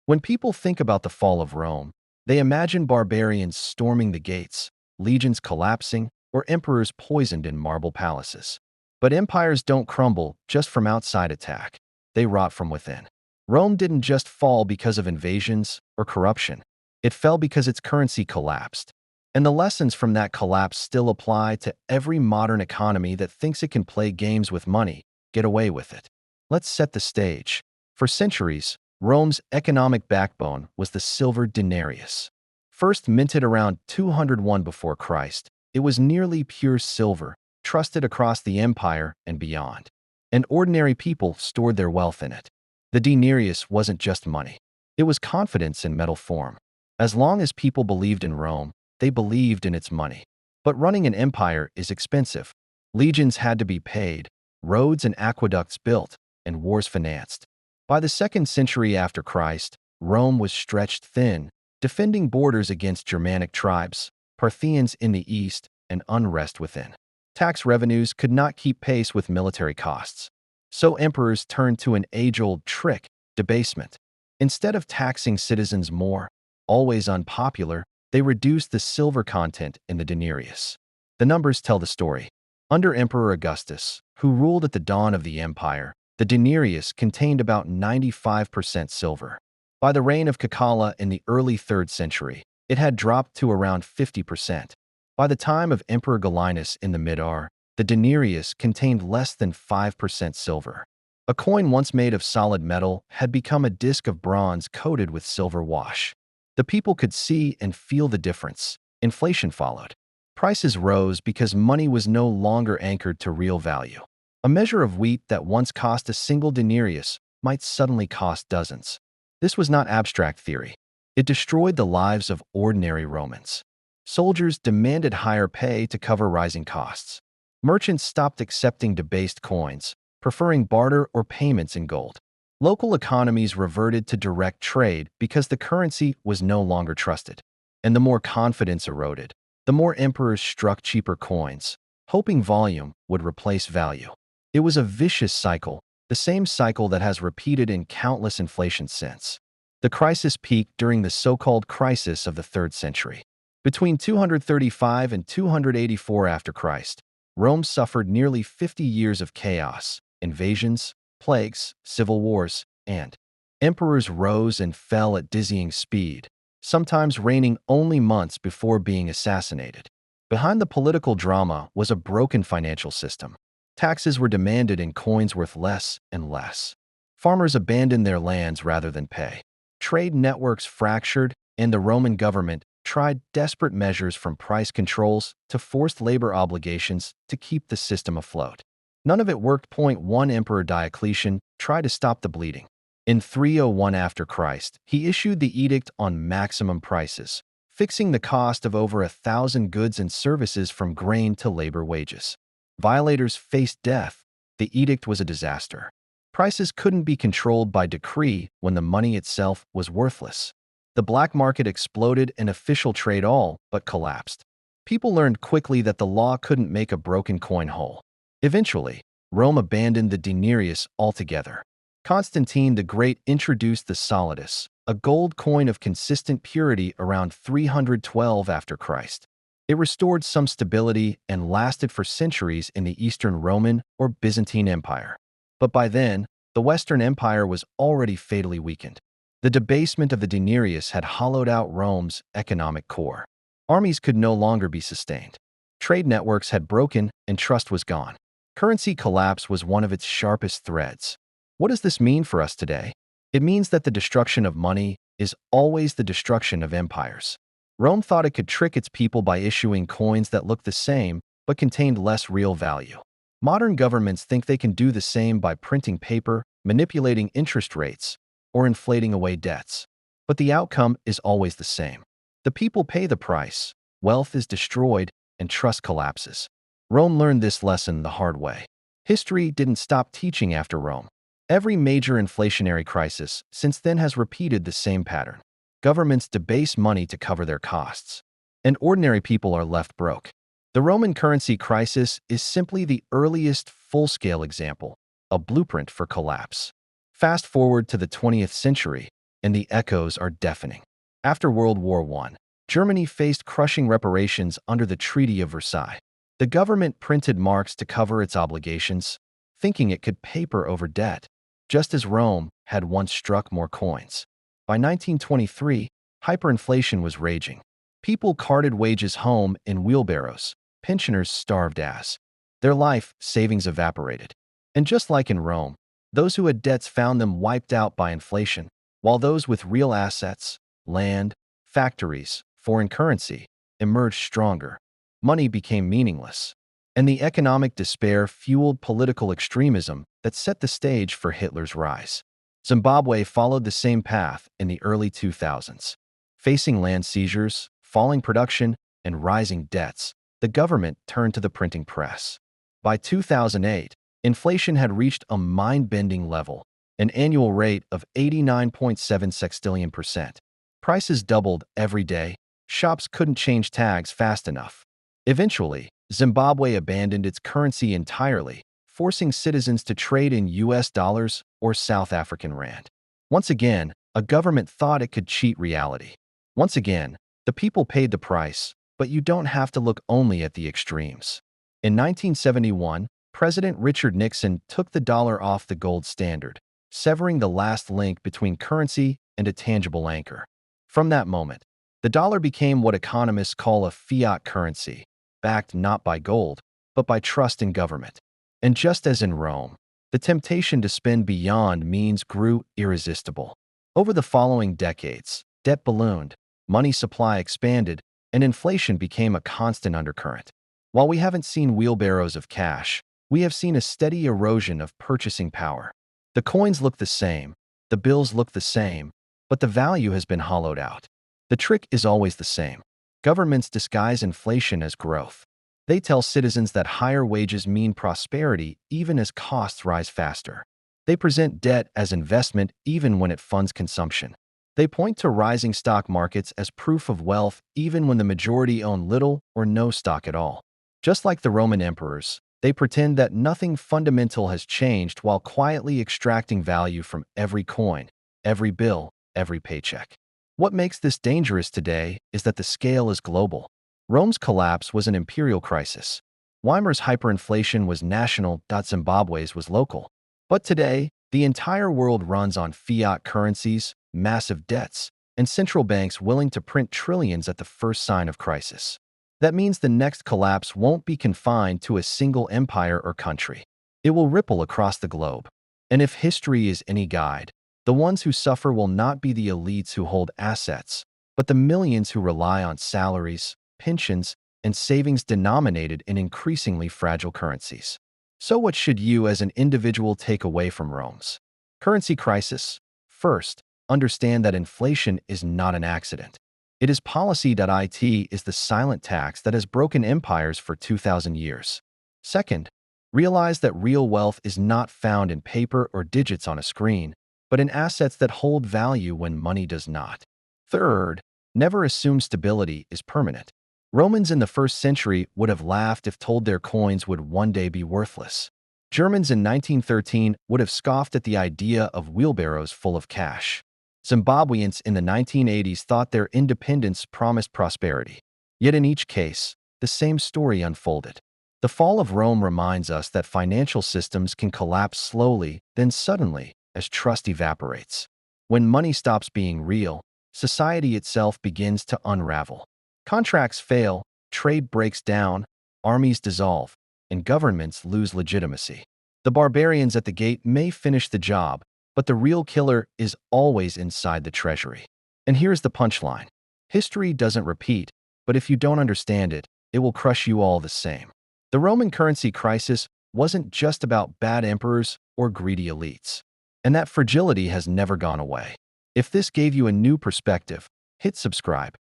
When people think about the fall of Rome, they imagine barbarians storming the gates, legions collapsing, or emperors poisoned in marble palaces. But empires don't crumble just from outside attack. They rot from within. Rome didn't just fall because of invasions or corruption. It fell because its currency collapsed. And the lessons from that collapse still apply to every modern economy that thinks it can play games with money, get away with it. Let's set the stage. For centuries, Rome's economic backbone was the silver denarius. First minted around 201 before Christ, it was nearly pure silver, trusted across the empire and beyond. And ordinary people stored their wealth in it. The denarius wasn't just money. It was confidence in metal form. As long as people believed in Rome, they believed in its money. But running an empire is expensive. Legions had to be paid, roads and aqueducts built, and wars financed. By the 2nd century after Christ, Rome was stretched thin, defending borders against Germanic tribes, Parthians in the east, and unrest within. Tax revenues could not keep pace with military costs. So emperors turned to an age-old trick, debasement. Instead of taxing citizens more, always unpopular, they reduced the silver content in the denarius. The numbers tell the story. Under Emperor Augustus, who ruled at the dawn of the empire, the denarius contained about 95% silver. By the reign of Cacalla in the early 3rd century, it had dropped to around 50%. By the time of Emperor Gallienus in the mid-R, the denarius contained less than 5% silver. A coin once made of solid metal had become a disc of bronze coated with silver wash. The people could see and feel the difference. Inflation followed. Prices rose because money was no longer anchored to real value. A measure of wheat that once cost a single denarius might suddenly cost dozens. This was not abstract theory. It destroyed the lives of ordinary Romans. Soldiers demanded higher pay to cover rising costs. Merchants stopped accepting debased coins, preferring barter or payments in gold. Local economies reverted to direct trade because the currency was no longer trusted. And the more confidence eroded, the more emperors struck cheaper coins, hoping volume would replace value. It was a vicious cycle, the same cycle that has repeated in countless inflations since. The crisis peaked during the so-called crisis of the 3rd century. Between 235 and 284 after Christ, Rome suffered nearly 50 years of chaos, invasions, plagues, civil wars, and emperors rose and fell at dizzying speed, sometimes reigning only months before being assassinated. Behind the political drama was a broken financial system. Taxes were demanded in coins worth less and less. Farmers abandoned their lands rather than pay. Trade networks fractured, and the Roman government tried desperate measures from price controls to forced labor obligations to keep the system afloat. None of it worked. 1 Emperor Diocletian tried to stop the bleeding. In 301 after Christ, he issued the edict on maximum prices, fixing the cost of over 1,000 goods and services from grain to labor wages. Violators faced death. The edict was a disaster. Prices couldn't be controlled by decree when the money itself was worthless. The black market exploded and official trade all but collapsed. People learned quickly that the law couldn't make a broken coin whole. Eventually, Rome abandoned the denarius altogether. Constantine the Great introduced the solidus, a gold coin of consistent purity around 312 after Christ. It restored some stability and lasted for centuries in the Eastern Roman or Byzantine Empire. But by then, the Western Empire was already fatally weakened. The debasement of the denarius had hollowed out Rome's economic core. Armies could no longer be sustained. Trade networks had broken and trust was gone. Currency collapse was one of its sharpest threads. What does this mean for us today? It means that the destruction of money is always the destruction of empires. Rome thought it could trick its people by issuing coins that looked the same but contained less real value. Modern governments think they can do the same by printing paper, manipulating interest rates, or inflating away debts. But the outcome is always the same. The people pay the price, wealth is destroyed, and trust collapses. Rome learned this lesson the hard way. History didn't stop teaching after Rome. Every major inflationary crisis since then has repeated the same pattern. Governments debase money to cover their costs, and ordinary people are left broke. The Roman currency crisis is simply the earliest full-scale example, a blueprint for collapse. Fast forward to the 20th century, and the echoes are deafening. After World War I, Germany faced crushing reparations under the Treaty of Versailles. The government printed marks to cover its obligations, thinking it could paper over debt, just as Rome had once struck more coins. By 1923, hyperinflation was raging. People carted wages home in wheelbarrows. Pensioners starved as their life savings evaporated. And just like in Rome, those who had debts found them wiped out by inflation, while those with real assets, land, factories, foreign currency, emerged stronger. Money became meaningless, and the economic despair fueled political extremism that set the stage for Hitler's rise. Zimbabwe followed the same path in the early 2000s. Facing land seizures, falling production, and rising debts, the government turned to the printing press. By 2008, inflation had reached a mind-bending level, an annual rate of 89.7 sextillion%. Prices doubled every day. Shops couldn't change tags fast enough. Eventually, Zimbabwe abandoned its currency entirely, forcing citizens to trade in US dollars or South African rand. Once again, a government thought it could cheat reality. Once again, the people paid the price, but you don't have to look only at the extremes. In 1971, President Richard Nixon took the dollar off the gold standard, severing the last link between currency and a tangible anchor. From that moment, the dollar became what economists call a fiat currency, backed not by gold, but by trust in government. And just as in Rome, the temptation to spend beyond means grew irresistible. Over the following decades, debt ballooned, money supply expanded, and inflation became a constant undercurrent. While we haven't seen wheelbarrows of cash, we have seen a steady erosion of purchasing power. The coins look the same, the bills look the same, but the value has been hollowed out. The trick is always the same. Governments disguise inflation as growth. They tell citizens that higher wages mean prosperity even as costs rise faster. They present debt as investment even when it funds consumption. They point to rising stock markets as proof of wealth even when the majority own little or no stock at all. Just like the Roman emperors, they pretend that nothing fundamental has changed while quietly extracting value from every coin, every bill, every paycheck. What makes this dangerous today is that the scale is global. Rome's collapse was an imperial crisis. Weimar's hyperinflation was national. Zimbabwe's was local. But today, the entire world runs on fiat currencies, massive debts, and central banks willing to print trillions at the first sign of crisis. That means the next collapse won't be confined to a single empire or country. It will ripple across the globe. And if history is any guide, the ones who suffer will not be the elites who hold assets, but the millions who rely on salaries, pensions, and savings denominated in increasingly fragile currencies. So what should you as an individual take away from Rome's currency crisis? First, understand that inflation is not an accident. It is policy. It is the silent tax that has broken empires for 2,000 years. Second, realize that real wealth is not found in paper or digits on a screen, but in assets that hold value when money does not. Third, never assume stability is permanent. Romans in the 1st century would have laughed if told their coins would one day be worthless. Germans in 1913 would have scoffed at the idea of wheelbarrows full of cash. Zimbabweans in the 1980s thought their independence promised prosperity. Yet in each case, the same story unfolded. The fall of Rome reminds us that financial systems can collapse slowly, then suddenly, as trust evaporates. When money stops being real, society itself begins to unravel. Contracts fail, trade breaks down, armies dissolve, and governments lose legitimacy. The barbarians at the gate may finish the job, but the real killer is always inside the treasury. And here's the punchline. History doesn't repeat, but if you don't understand it, it will crush you all the same. The Roman currency crisis wasn't just about bad emperors or greedy elites. And that fragility has never gone away. If this gave you a new perspective, hit subscribe.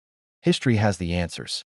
History has the answers.